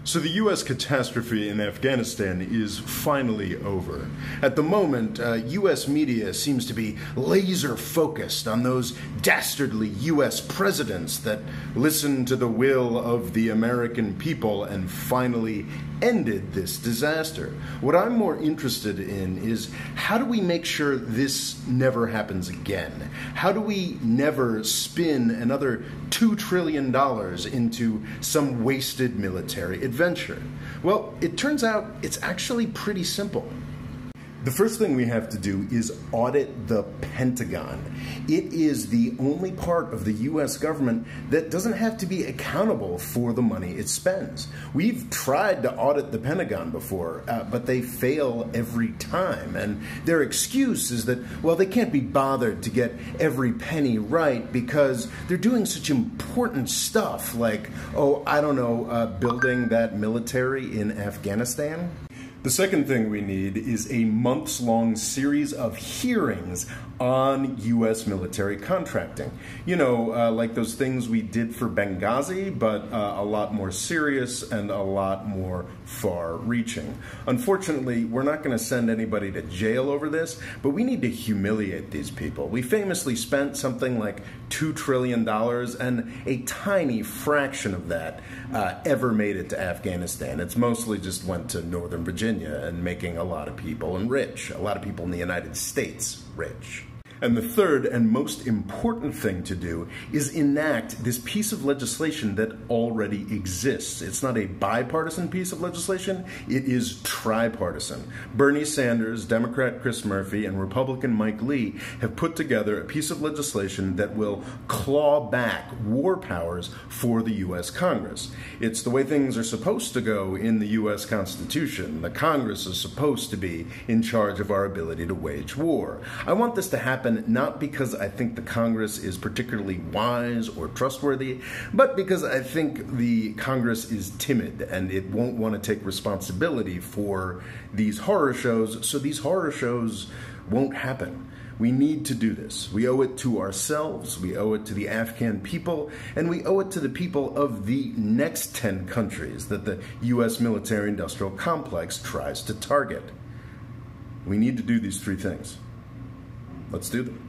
So the U.S. catastrophe in Afghanistan is finally over. At the moment, U.S. media seems to be laser focused on those dastardly U.S. presidents that listened to the will of the American people and finally ended this disaster. What I'm more interested in is how do we make sure this never happens again? How do we never spin another $2 trillion into some wasted military adventure? Well, it turns out it's actually pretty simple. The first thing we have to do is audit the Pentagon. It is the only part of the U.S. government that doesn't have to be accountable for the money it spends. We've tried to audit the Pentagon before, but they fail every time. And their excuse is that, well, they can't be bothered to get every penny right because they're doing such important stuff like, building that military in Afghanistan. The second thing we need is a months-long series of hearings on U.S. military contracting. You know, like those things we did for Benghazi, but a lot more serious and a lot more far-reaching. Unfortunately, we're not going to send anybody to jail over this, but we need to humiliate these people. We famously spent something like $2 trillion, and a tiny fraction of that ever made it to Afghanistan. It's mostly just went to Northern Virginia and making a lot of people rich, a lot of people in the United States rich. And the third and most important thing to do is enact this piece of legislation that already exists. It's not a bipartisan piece of legislation, it is tripartisan. Bernie Sanders, Democrat Chris Murphy, and Republican Mike Lee have put together a piece of legislation that will claw back war powers for the U.S. Congress. It's the way things are supposed to go in the U.S. Constitution. The Congress is supposed to be in charge of our ability to wage war. I want this to happen not because I think the Congress is particularly wise or trustworthy, but because I think the Congress is timid and it won't want to take responsibility for these horror shows, so these horror shows won't happen. We need to do this. We owe it to ourselves, we owe it to the Afghan people, and we owe it to the people of the next 10 countries that the U.S. military-industrial complex tries to target. We need to do these three things. Let's do them.